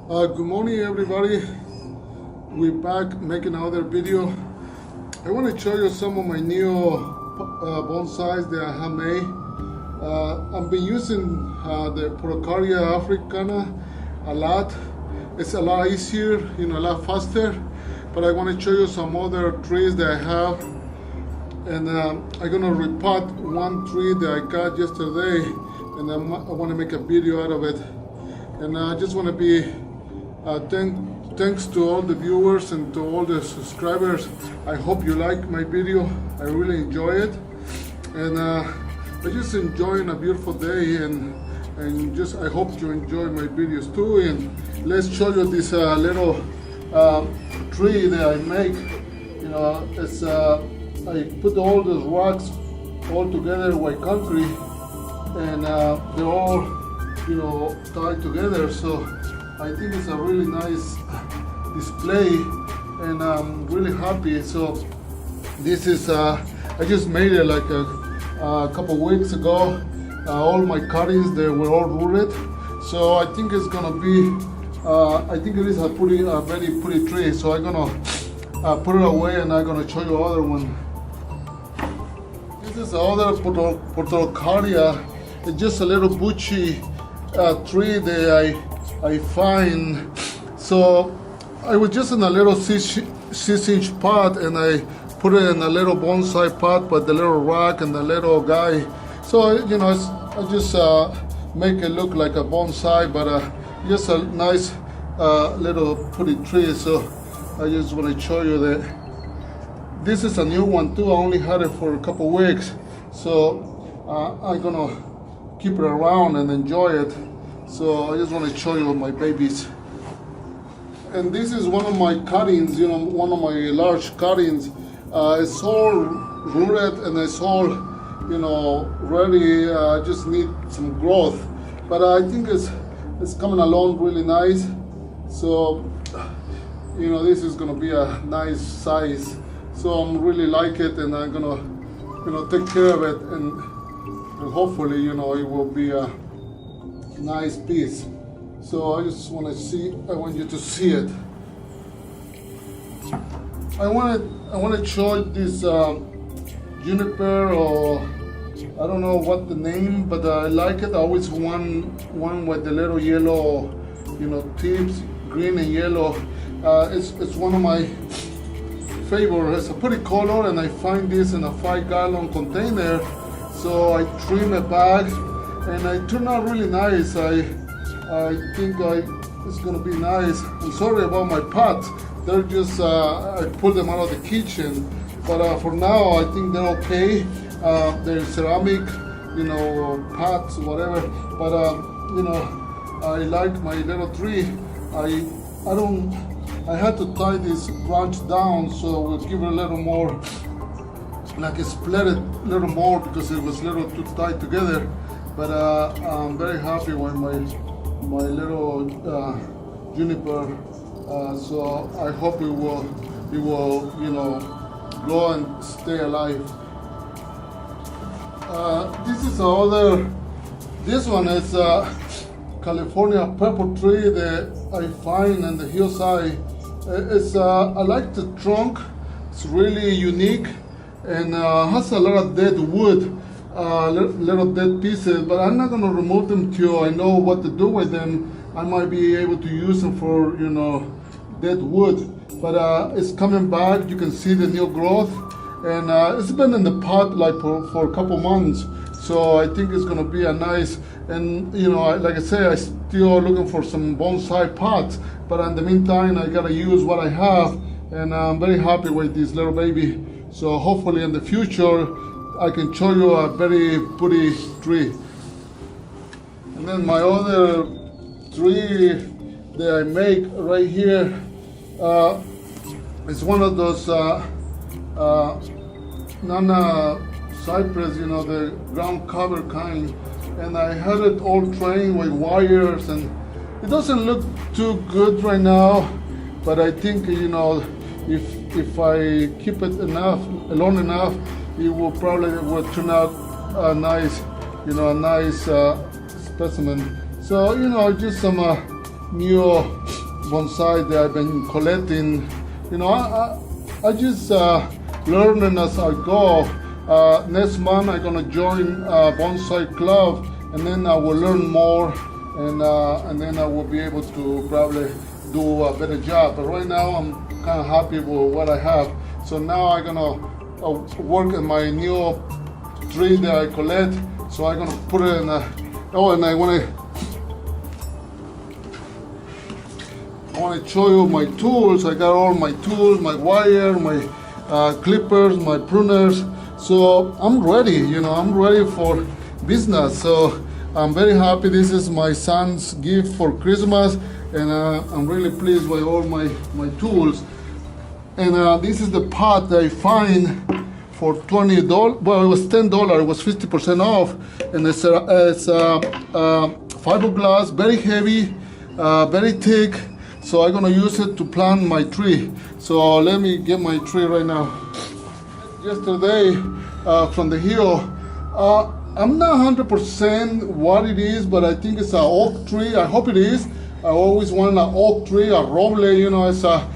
Good morning, everybody. We're back making another video. I want to show you some of my new bonsais that I have made. I've been using the Procaria africana a lot. It's a lot easier, a lot faster. But I want to show you some other trees that I have. And I'm gonna repot one tree that I got yesterday, and I want to make a video out of it. And I just want to be thanks to all the viewers and to all the subscribers. I hope you like my video. I really enjoy it, and I just enjoying a beautiful day, and just I hope you enjoy my videos too. And let's show you this little tree that I make. It's I put all those rocks all together, white concrete, and they're all tied together. So I think it's a really nice display, and I'm really happy. So this is I just made it like a couple weeks ago. All my cuttings, they were all rooted, so I think it's gonna be I think it is a very pretty tree. So I'm gonna put it away, and I'm gonna show you other one. This is other Procaria. It's just a little bushy tree that I find. So I was just in a little 6-inch pot, and I put it in a little bonsai pot with the little rock and the little guy. So I just make it look like a bonsai, but just a nice little pretty tree. So I just want to show you that this is a new one too. I only had it for a couple weeks, so I'm gonna keep it around and enjoy it. So I just want to show you my babies. And this is one of my cuttings, one of my large cuttings. It's all rooted, and it's all, ready. I just need some growth, but I think it's coming along really nice. So, this is gonna be a nice size. So I'm really like it, and I'm gonna, take care of it, and hopefully, it will be a nice piece. So I just want you to see it. I want to show this juniper, or I don't know what the name, but I like it. I always one with the little yellow, tips, green and yellow. It's one of my favorite. It's a pretty color, and I find this in a 5-gallon container. So I trim it back, and it turned out really nice. I think it's gonna be nice. I'm sorry about my pots. They're just I pulled them out of the kitchen, but for now I think they're okay. They're ceramic, pots, whatever. But I like my little tree. I had to tie this branch down, so we'll give it a little more, like split it a little more, because it was a little too tight together. But I'm very happy with my little juniper. So I hope it will grow and stay alive. This one is California purple tree that I find in the hillside. I like the trunk. It's really unique, and has a lot of dead wood, little dead pieces. But I'm not gonna remove them till I know what to do with them. I might be able to use them for dead wood. But it's coming back. You can see the new growth, and it's been in the pot like for a couple months. So I think it's gonna be a nice. And like I say, I'm still looking for some bonsai pots, but in the meantime I gotta use what I have, and I'm very happy with this little baby. So hopefully in the future I can show you a very pretty tree. And then my other tree that I make right here is one of those Nana cypress, the ground cover kind. And I had it all trained with wires, and it doesn't look too good right now, but I think if I keep it long enough, it will probably turn out a nice specimen. So just some new bonsai that I've been collecting. You know, I just learning as I go. Next month I'm gonna join Bonsai Club, and then I will learn more, and then I will be able to probably do a better job. But right now I'm kind of happy with what I have. So now I'm gonna work on my new tree that I collect. So I'm gonna put it in a, and I wanna show you my tools. I got all my tools, my wire, my clippers, my pruners. So I'm ready, you know, I'm ready for business. So I'm very happy. This is my son's gift for Christmas, and I'm really pleased with all my tools. And this is the pot that I find for $20. Well, it was $10. It was 50% off, and it's fiberglass, very heavy, very thick. So I'm gonna use it to plant my tree. So let me get my tree right now. Yesterday from the hill, I'm not 100% what it is, but I think it's an oak tree. I hope it is. I always want an oak tree, a roble, you know, it's a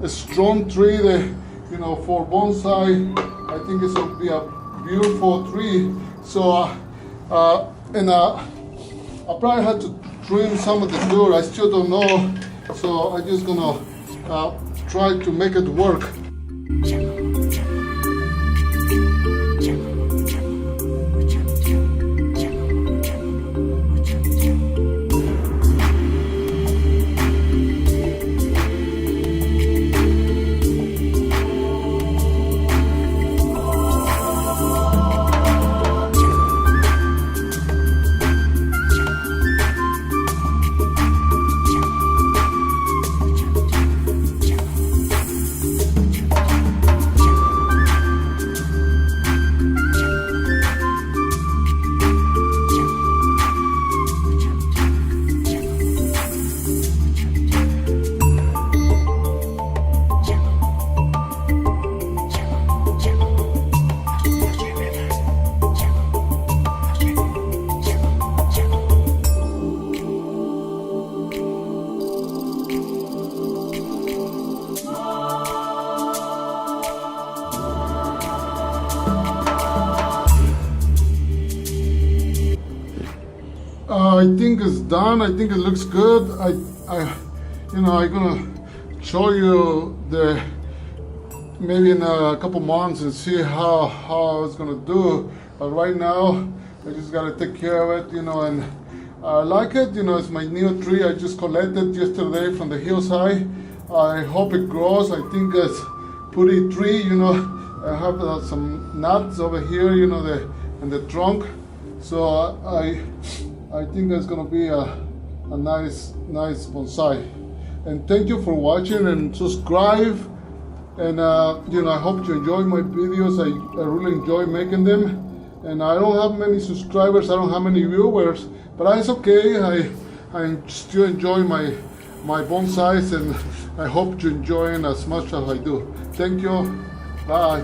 strong tree that, you know, for bonsai, I think it's gonna be a beautiful tree. So, I probably had to trim some of the dirt. I still don't know. So I'm just gonna try to make it work. I think it's done. I think it looks good. I'm gonna show you maybe in a couple months and see how it's gonna do. But right now, I just gotta take care of it, you know, and I like it. You know, it's my new tree. I just collected yesterday from the hillside. I hope it grows. I think it's pretty tree. You know, I have some nuts over here, you know, in the trunk. So I think it's gonna be a nice bonsai. And thank you for watching, and subscribe. And you know, I hope you enjoy my videos. I really enjoy making them. And I don't have many subscribers. I don't have many viewers, but it's okay. I still enjoy my bonsais, and I hope you enjoy it as much as I do. Thank you. Bye.